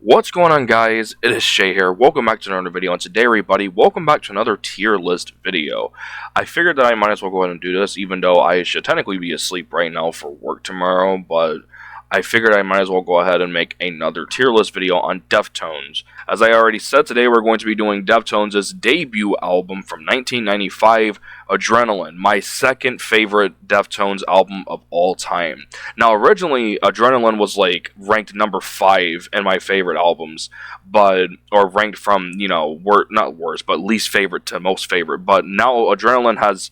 What's going on, guys? It is Shay here. Welcome back to another video, and today, everybody, welcome back to another tier list video. I figured that I might as well go ahead and do this, even though I should technically be asleep right now for work tomorrow, but I figured I might as well go ahead and make another tier list video on Deftones. As I already said, today we're going to be doing Deftones' debut album from 1995, Adrenaline, my second favorite Deftones album of all time. Now, originally, Adrenaline was ranked number 5 in my favorite albums, or ranked from, not worst, but least favorite to most favorite. But now Adrenaline has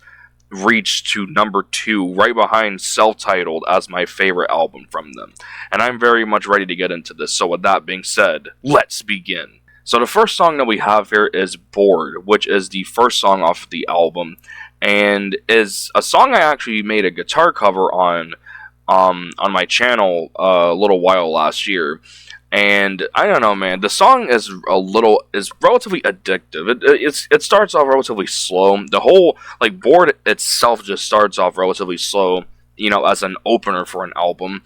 reached to number 2, right behind Self-Titled as my favorite album from them. And I'm very much ready to get into this, so with that being said, let's begin. So the first song that we have here is Bored, which is the first song off the album, and is a song I actually made a guitar cover on my channel a little while last year. And I don't know, man. The song is relatively addictive. It starts off relatively slow. The whole Bored itself just starts off relatively slow, as an opener for an album.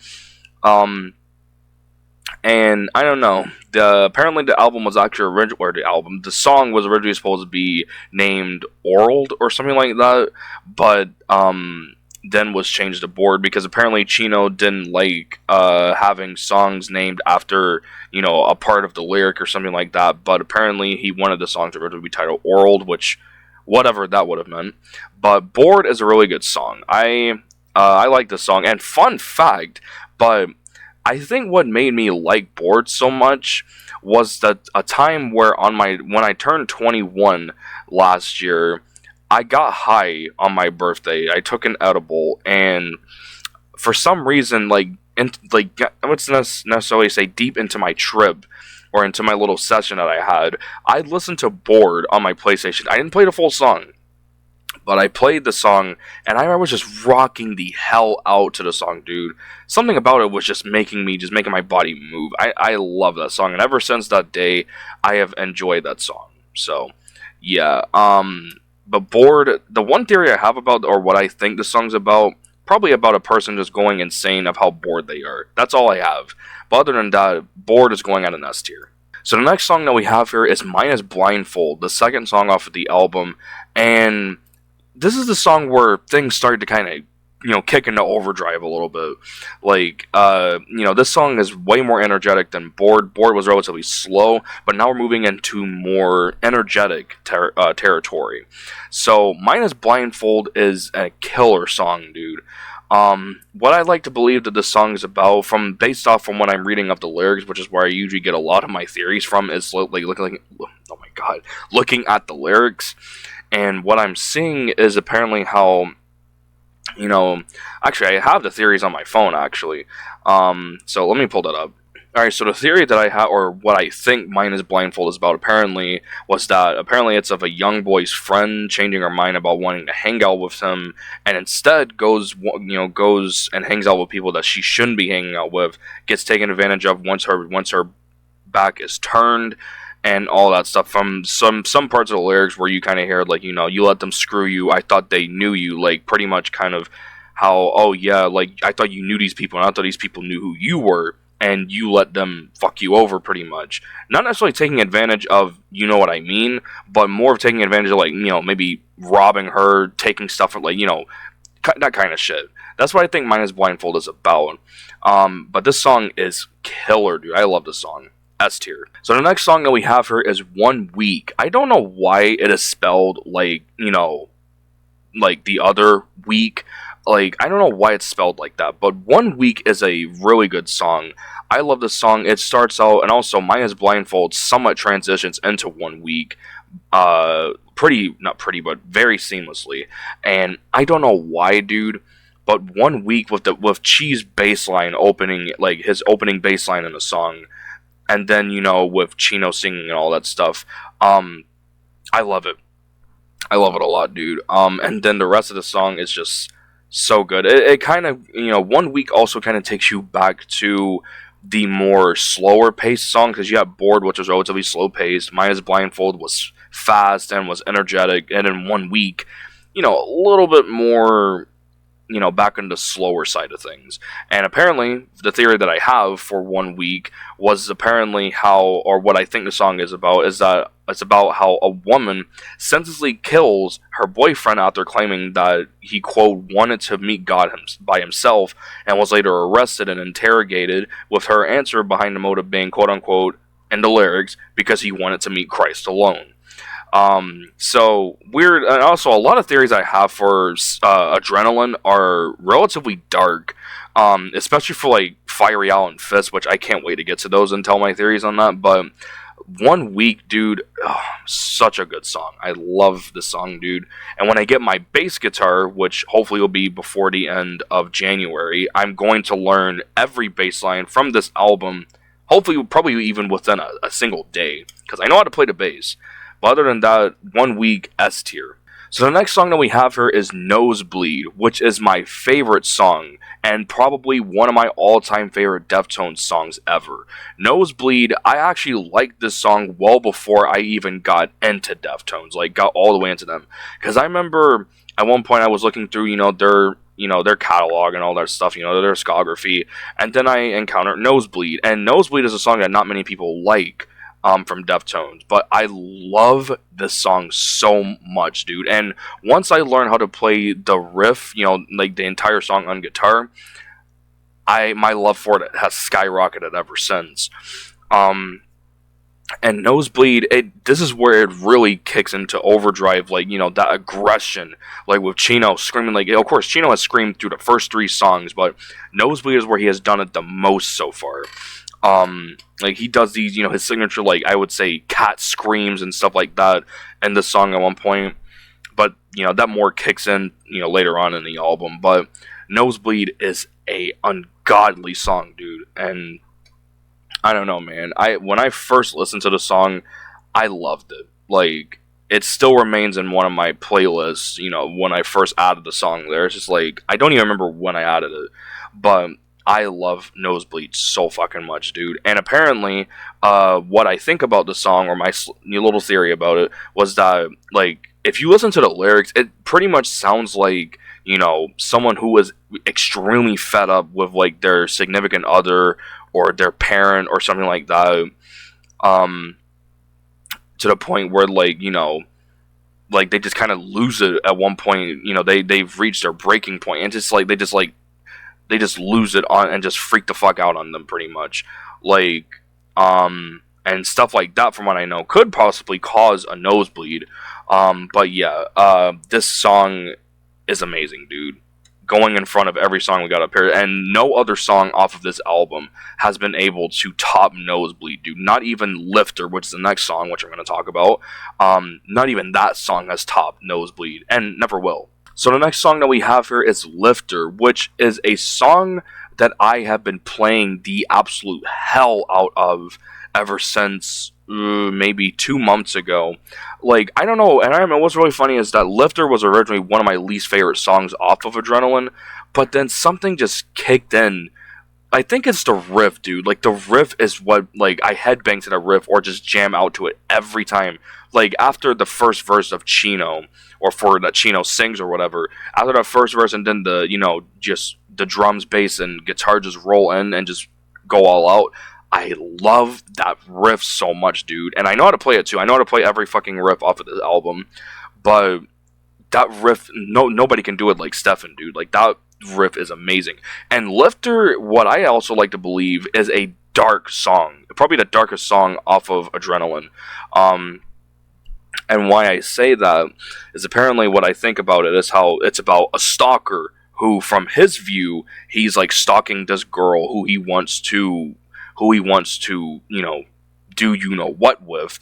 And I don't know. Apparently the album was actually the song was originally supposed to be named Oral or something like that, but then was changed to Bored because apparently Chino didn't like having songs named after, a part of the lyric or something like that, but apparently he wanted the song to originally be titled Oral, which, whatever that would have meant. But Bored is a really good song. I like the song, and fun fact, but I think what made me like Bored so much was that a time where when I turned 21 last year, I got high on my birthday. I took an edible, and for some reason, I wouldn't necessarily say deep into my trip or into my little session that I had, I listened to Bored on my PlayStation. I didn't play the full song, but I played the song, and I was just rocking the hell out to the song, dude. Something about it was just making my body move. I love that song, and ever since that day, I have enjoyed that song. So, yeah, but Bored, the one theory I have about, or what I think the song's about, probably about a person just going insane of how bored they are. That's all I have. But other than that, Bored is going at an S tier. So the next song that we have here is Minus Blindfold, the second song off of the album, and this is the song where things started to kind of, kick into overdrive a little bit. This song is way more energetic than Bored. Bored was relatively slow, but now we're moving into more energetic territory. So, Minus Blindfold is a killer song, dude. What I like to believe that this song is about, based off from what I'm reading of the lyrics, which is where I usually get a lot of my theories from, is looking at the lyrics. And what I'm seeing is apparently how, actually I have the theories on my phone, actually. So let me pull that up. Alright, so the theory that I have, or what I think Minus Blindfold is about, apparently it's of a young boy's friend changing her mind about wanting to hang out with him, and instead goes and hangs out with people that she shouldn't be hanging out with, gets taken advantage of once her back is turned, and all that stuff. From some parts of the lyrics where you kind of hear, you let them screw you, I thought they knew you, pretty much kind of how, oh yeah, I thought you knew these people, and I thought these people knew who you were, and you let them fuck you over, pretty much. Not necessarily taking advantage of, you know what I mean, but more of taking advantage of, maybe robbing her, taking stuff, that kind of shit. That's what I think Minus Blindfold is about. But this song is killer, dude. I love this song. S tier. So the next song that we have here is 1 Week. I don't know why it is spelled the other week. I don't know why it's spelled like that, but 1 Week is a really good song. I love this song. It starts out, and also Minus Blindfold somewhat transitions into 1 Week. Not pretty, but very seamlessly. And I don't know why, dude, but 1 Week with Cheese bassline opening, his opening bassline in the song, and then, with Chino singing and all that stuff, I love it. I love it a lot, dude. And then the rest of the song is just so good. It kind of, 1 Week also kind of takes you back to the more slower paced song, because you have Bored, which was relatively slow paced. Minus Blindfold was fast and was energetic, and in 1 Week, a little bit more back into slower side of things. And apparently, the theory that I have for 1 week was apparently how, or what I think the song is that it's about how a woman senselessly kills her boyfriend after claiming that he, quote, wanted to meet God by himself, and was later arrested and interrogated, with her answer behind the motive being, quote unquote, in the lyrics, because he wanted to meet Christ alone. So weird, and also a lot of theories I have for Adrenaline are relatively dark, especially for like Fiery Owl and Fist, which I can't wait to get to those and tell my theories on that. But 1 week, dude, such a good song. I love this song, dude. And when I get my bass guitar, which hopefully will be before the end of January, I'm going to learn every bass line from this album. Hopefully, probably even within a single day, because I know how to play the bass. But other than that, 1 week, S tier. So the next song that we have here is Nosebleed, which is my favorite song, and probably one of my all-time favorite Deftones songs ever. Nosebleed, I actually liked this song well before I even got into Deftones, like got all the way into them. Because I remember at one point I was looking through, their catalog and all that stuff, their discography, and then I encountered Nosebleed, and Nosebleed is a song that not many people like. From Deftones, but I love this song so much, dude. And once I learned how to play the riff, like the entire song on guitar, my love for it has skyrocketed ever since. And Nosebleed, this is where it really kicks into overdrive, like, that aggression, like with Chino screaming, like, of course, Chino has screamed through the first 3 songs, but Nosebleed is where he has done it the most so far. Like he does these, his signature, like I would say, cat screams and stuff like that in the song at one point. But that more kicks in, later on in the album. But Nosebleed is a ungodly song, dude. And I don't know, man. When I first listened to the song, I loved it. Like it still remains in one of my playlists. When I first added the song there, it's just like I don't even remember when I added it, but I love Nosebleed so fucking much, dude. And apparently, what I think about the song, or my little theory about it, was that, like, if you listen to the lyrics, it pretty much sounds like, someone who was extremely fed up with, like, their significant other, or their parent, or something like that, to the point where, like, like, they just kind of lose it at one point, they've reached their breaking point, and they just lose it on and just freak the fuck out on them, pretty much. Like, and stuff like that, from what I know, could possibly cause a nosebleed. But yeah, this song is amazing, dude. Going in front of every song we got up here, and no other song off of this album has been able to top Nosebleed, dude. Not even Lifter, which is the next song, which I'm going to talk about. Not even that song has topped Nosebleed, and never will. So the next song that we have here is Lifter, which is a song that I have been playing the absolute hell out of ever since maybe 2 months ago. Like, I don't know, and I remember what's really funny is that Lifter was originally one of my least favorite songs off of Adrenaline, but then something just kicked in. I think it's the riff, dude. Like, the riff is what, like, I headbang to the riff or just jam out to it every time. Like, after the first verse of Chino, or for that Chino sings or whatever, after that first verse and then the, just the drums, bass, and guitar just roll in and just go all out, I love that riff so much, dude. And I know how to play it too. I know how to play every fucking riff off of this album, but that riff, nobody can do it like Stefan, dude. Like, that riff is amazing. And Lifter, what I also like to believe, is a dark song. Probably the darkest song off of Adrenaline. And why I say that is apparently what I think about it is how it's about a stalker who, from his view, he's like stalking this girl who he wants to, do what with.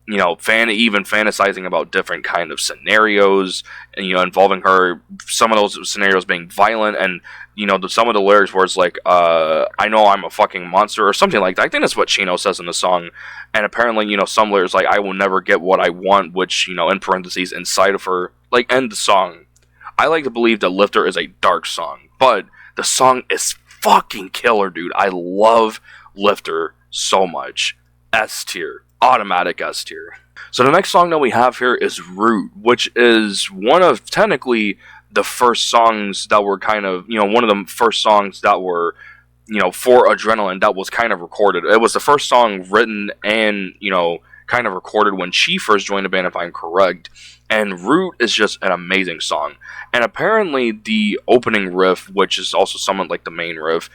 Even fantasizing about different kind of scenarios, and involving her. Some of those scenarios being violent, and some of the lyrics where it's like, "I know I'm a fucking monster" or something like that. I think that's what Chino says in the song. And apparently, some lyrics like, "I will never get what I want," which in parentheses inside of her, like, end the song. I like to believe that Lifter is a dark song, but the song is fucking killer, dude. I love Lifter so much. S tier. Automatic S tier. So the next song that we have here is Root, which is one of technically the first songs that were kind of, one of the first songs that were, for Adrenaline that was kind of recorded. It was the first song written and, kind of recorded when she first joined the band, if I'm correct. And Root is just an amazing song. And apparently the opening riff, which is also somewhat like the main riff,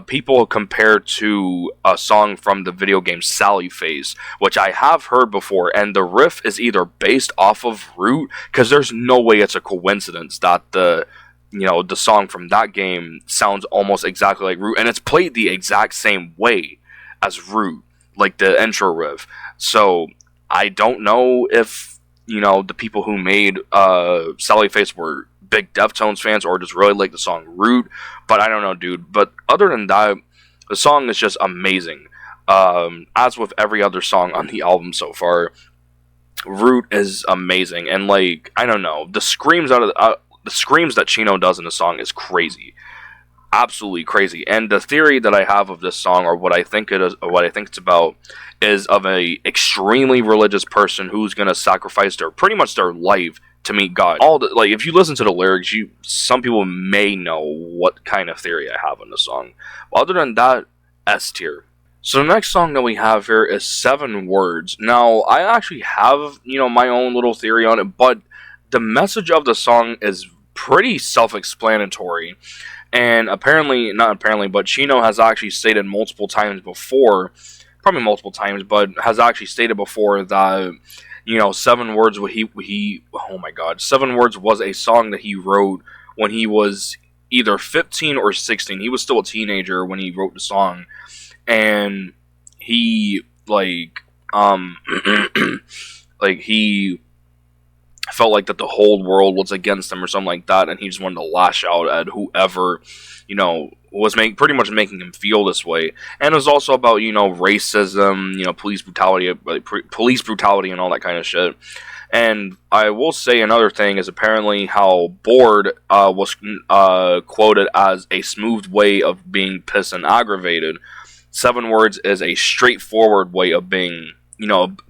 people compare to a song from the video game Sally Face, which I have heard before, and the riff is either based off of Root, because there's no way it's a coincidence that the song from that game sounds almost exactly like Root, and it's played the exact same way as Root, like the intro riff. So I don't know if the people who made Sally Face were big Deftones fans or just really like the song Root, but I don't know, dude. But other than that, the song is just amazing. As with every other song on the album so far, Root is amazing, and like, I don't know, the screams the screams that Chino does in the song is crazy, absolutely crazy. And the theory that I have of this song, or what I think it is, or what I think it's about, is of a extremely religious person who's gonna sacrifice pretty much their life to meet God. Like, if you listen to the lyrics, some people may know what kind of theory I have on the song. But other than that, S tier. So the next song that we have here is 7 Words. Now, I actually have, my own little theory on it, but the message of the song is pretty self-explanatory. And not apparently, but Chino has actually stated multiple times before, probably multiple times, but has actually stated before that, 7 Words, 7 Words was a song that he wrote when he was either 15 or 16. He was still a teenager when he wrote the song. And he, like, he felt like that the whole world was against him or something like that, and he just wanted to lash out at whoever, was pretty much making him feel this way. And it was also about, racism, police brutality and all that kind of shit. And I will say another thing is apparently how Bored was quoted as a smooth way of being pissed and aggravated. 7 Words is a straightforward way of being,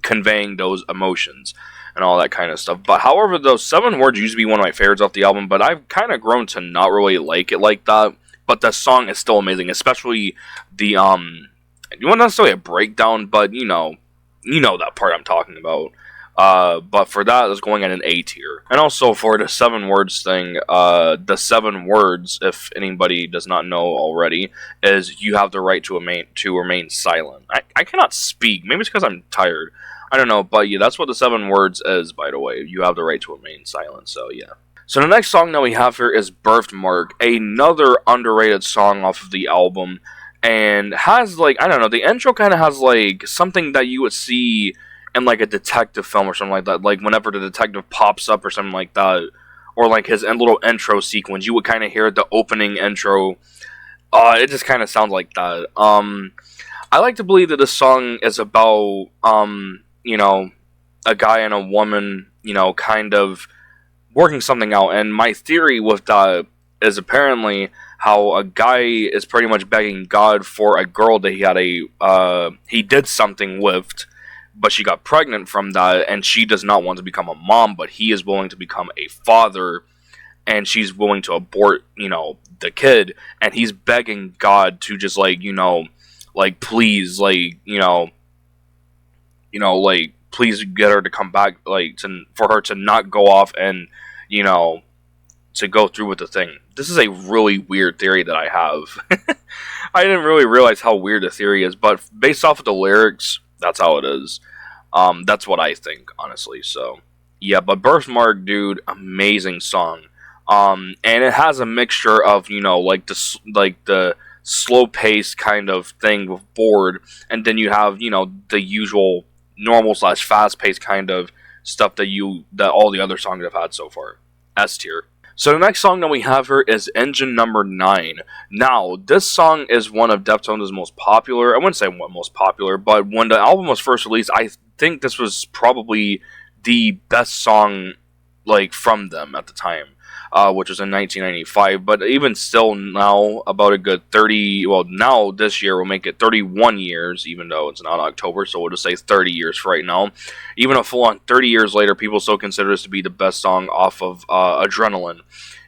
conveying those emotions and all that kind of stuff. But however, those 7 Words used to be one of my favorites off the album, but I've kind of grown to not really like it like that. But the song is still amazing, especially the, you wouldn't necessarily a breakdown, but you know that part I'm talking about. But for that, it's going at an A tier. And also for the 7 Words thing, the 7 words, if anybody does not know already, is you have the right to remain silent. I cannot speak. Maybe it's because I'm tired. I don't know, but yeah, that's what the 7 Words is, by the way. You have the right to remain silent, so yeah. So the next song that we have here is Birthmark, another underrated song off of the album, and has, like, I don't know, the intro kind of has, like, something that you would see in, like, a detective film or something like that, like, whenever the detective pops up or something like that, or, like, his little intro sequence, you would kind of hear the opening intro. It just kind of sounds like that. I like to believe that this song is about, a guy and a woman, kind of working something out. And my theory with that is apparently how a guy is pretty much begging God for a girl that he did something with, but she got pregnant from that, and she does not want to become a mom, but he is willing to become a father, and she's willing to abort, the kid, and he's begging God to just, please, please get her to come back, for her to not go off and, to go through with the thing. This is a really weird theory that I have. I didn't really realize how weird the theory is, but based off of the lyrics, that's how it is. That's what I think, honestly. So, yeah, but Birthmark, dude, amazing song. And it has a mixture of, the slow-paced kind of thing with Bored, and then you have, the usual normal/fast-paced kind of stuff that all the other songs have had so far. S tier. So the next song that we have here is Engine Number 9. Now, this song is one of Deftones' most popular, I wouldn't say one most popular, but when the album was first released, I think this was probably the best song, from them at the time. which was in 1995. But even still now, about a good 30, well, now this year will make it 31 years, even though it's not October, so we'll just say 30 years for right now. Even a full-on 30 years later, people still consider this to be the best song off of Adrenaline.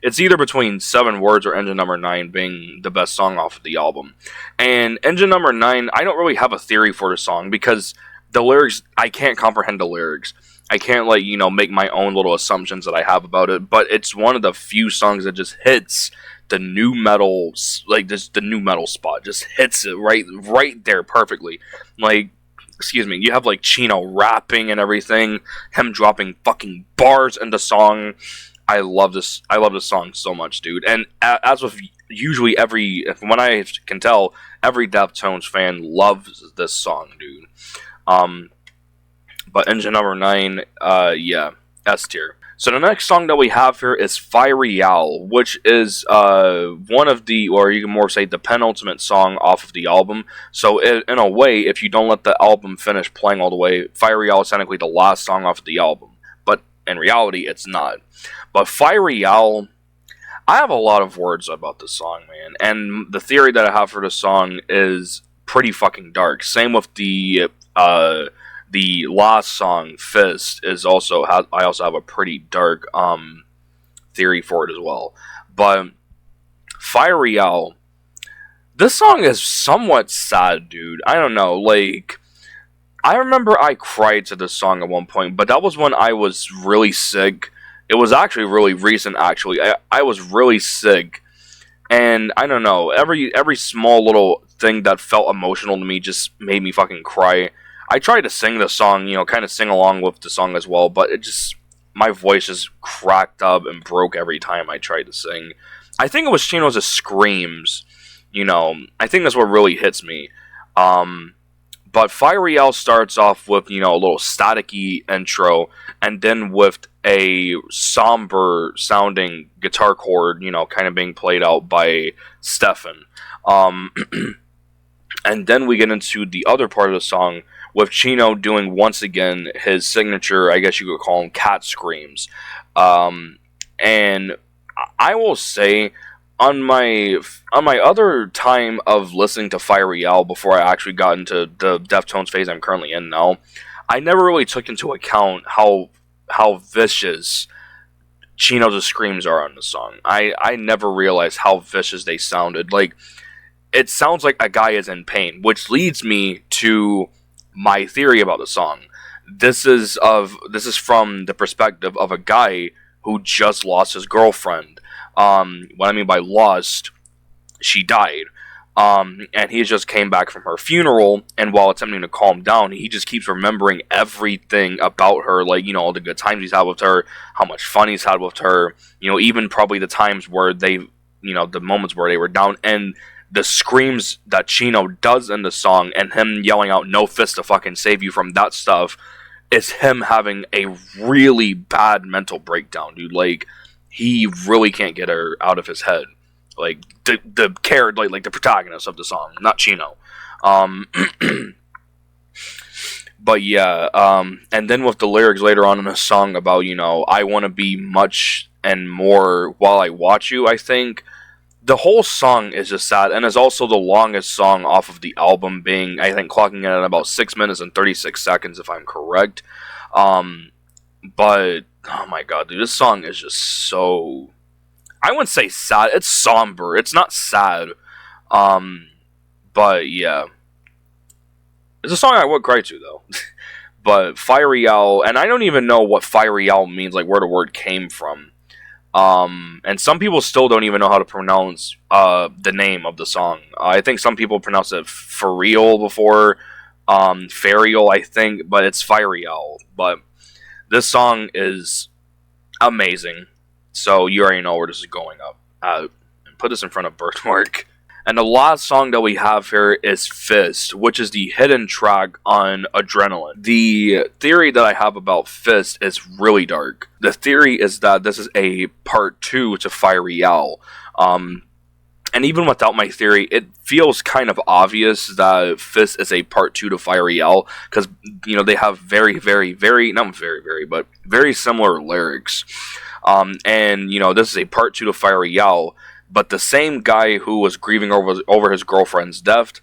It's either between 7 Words or Engine Number 9 being the best song off of the album. And Engine Number 9, I don't really have a theory for the song, because the lyrics, I can't comprehend the lyrics. I can't, like, you know, make my own little assumptions that I have about it, but it's one of the few songs that just hits the new metal, like, just the new metal spot, just hits it right there perfectly. Like, excuse me, you have, like, Chino rapping and everything, him dropping fucking bars in the song. I love this song so much, dude. And as with usually when I can tell, every Deftones fan loves this song, dude. But Engine Number 9, yeah, S tier. So the next song that we have here is Fiery Owl, which is one of the, or you can more say the penultimate song off of the album. So in a way, if you don't let the album finish playing all the way, Fiery Owl is technically the last song off of the album. But in reality, it's not. But Fiery Owl, I have a lot of words about this song, man. And the theory that I have for this song is pretty fucking dark. Same with the last song, Fist, is also I also have a pretty dark theory for it as well. But Fiery Owl, this song is somewhat sad, dude. I don't know, like, I remember I cried to this song at one point, but that was when I was really sick. It was actually really recent, actually. I was really sick, and I don't know, every small little thing that felt emotional to me just made me fucking cry. I tried to sing the song, you know, kind of sing along with the song as well, but it just, my voice just cracked up and broke every time I tried to sing. I think it was Chino's screams, you know, I think that's what really hits me. But Fiery Owl starts off with, you know, a little staticky intro, and then with a somber sounding guitar chord, you know, kind of being played out by Stefan. And then we get into the other part of the song, with Chino doing, once again, his signature, I guess you could call them cat screams. And I will say, on my other time of listening to Fiery Owl before I actually got into the Deftones phase I'm currently in now, I never really took into account how vicious Chino's screams are on the song. I never realized how vicious they sounded. Like, it sounds like a guy is in pain, which leads me to my theory about the song. This is from the perspective of a guy who just lost his girlfriend. What I mean by lost, she died. And he just came back from her funeral, and while attempting to calm down, he just keeps remembering everything about her, like, you know, all the good times he's had with her, how much fun he's had with her, you know, even probably the times where they, you know, the moments where they were down, and the screams that Chino does in the song, and him yelling out, "No fist to fucking save you" from that stuff, is him having a really bad mental breakdown, dude. Like, he really can't get her out of his head. Like, the character, like the protagonist of the song, not Chino. But yeah, and then with the lyrics later on in the song about, you know, I want to be much and more while I watch you, I think the whole song is just sad, and is also the longest song off of the album, being, I think, clocking in at about 6 minutes and 36 seconds, if I'm correct. But, oh my god, dude, this song is just so, I wouldn't say sad, it's somber, it's not sad. But yeah, it's a song I would cry to, though. But Fiery Owl, and I don't even know what Fiery Owl means, like where the word came from. And some people still don't even know how to pronounce the name of the song. I think some people pronounce it Ferial before, Ferial, I think, but it's Fiery Owl. But this song is amazing, so you already know where this is going up. And put this in front of Birthmark. And the last song that we have here is Fist, which is the hidden track on Adrenaline. The theory that I have about Fist is really dark. The theory is that this is a part 2 to Fiery Owl. And even without my theory, it feels kind of obvious that Fist is a part 2 to Fiery Owl, because, you know, they have very, very, very, not very, very, but very similar lyrics. And this is a part 2 to Fiery Yell, but the same guy who was grieving over his girlfriend's death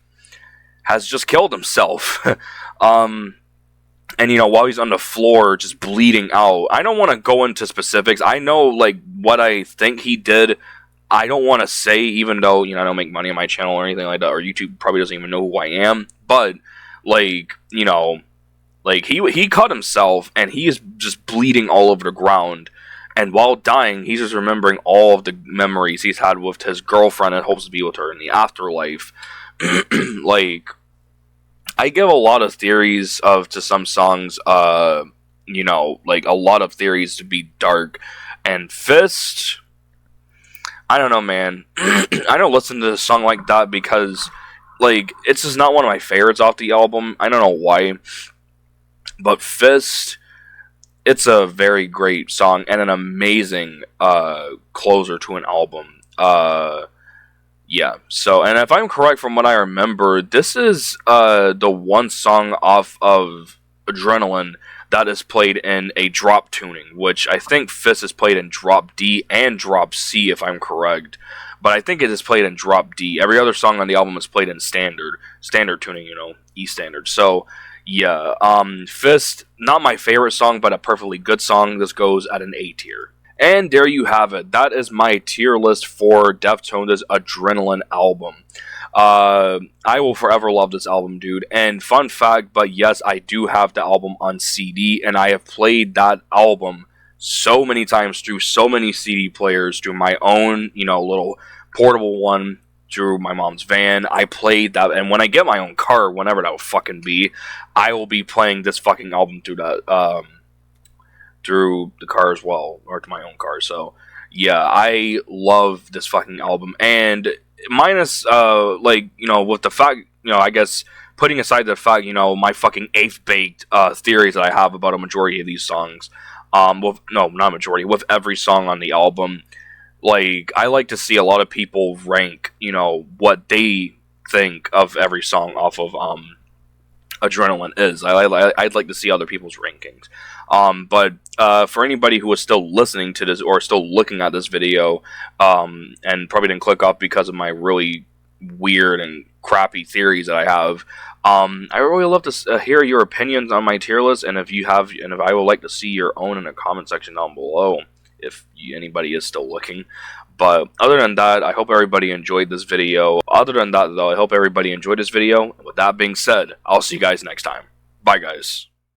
has just killed himself. And while he's on the floor just bleeding out, I don't want to go into specifics. I know like what I think he did. I don't want to say, even though I don't make money on my channel or anything like that, or YouTube probably doesn't even know who I am. But like he cut himself, and he is just bleeding all over the ground. And while dying, he's just remembering all of the memories he's had with his girlfriend and hopes to be with her in the afterlife. Like, I give a lot of theories to some songs, like a lot of theories to be dark. And Fist, I don't know, man. I don't listen to a song like that because, like, it's just not one of my favorites off the album. I don't know why. But Fist, it's a very great song and an amazing closer to an album. Yeah, so, and if I'm correct from what I remember, this is the one song off of Adrenaline that is played in a drop tuning, which I think Fist is played in drop D and drop C, if I'm correct. But I think it is played in drop D. Every other song on the album is played in standard tuning, E standard. So, yeah, Fist, not my favorite song, but a perfectly good song. This goes at an A tier. And there you have it. That is my tier list for Deftones' Adrenaline album. I will forever love this album, dude. And fun fact, but yes, I do have the album on CD, and I have played that album so many times through so many CD players, through my own, little portable one, through my mom's van. I played that, and when I get my own car, whenever that will fucking be, I will be playing this fucking album through that, through the car as well, or to my own car. So yeah, I love this fucking album, and minus with the fact, I guess putting aside the fact, my fucking eighth baked theories that I have about a majority of these songs, with every song on the album, like, I like to see a lot of people rank what they think of every song off of Adrenaline is. I'd like to see other people's rankings. But for anybody who is still listening to this or still looking at this video, and probably didn't click off because of my really weird and crappy theories that I have, I really love to hear your opinions on my tier list, and if I would like to see your own in the comment section down below, if anybody is still looking. But other than that, I hope everybody enjoyed this video. Other than that, though, I hope everybody enjoyed this video. And with that being said, I'll see you guys next time. Bye, guys.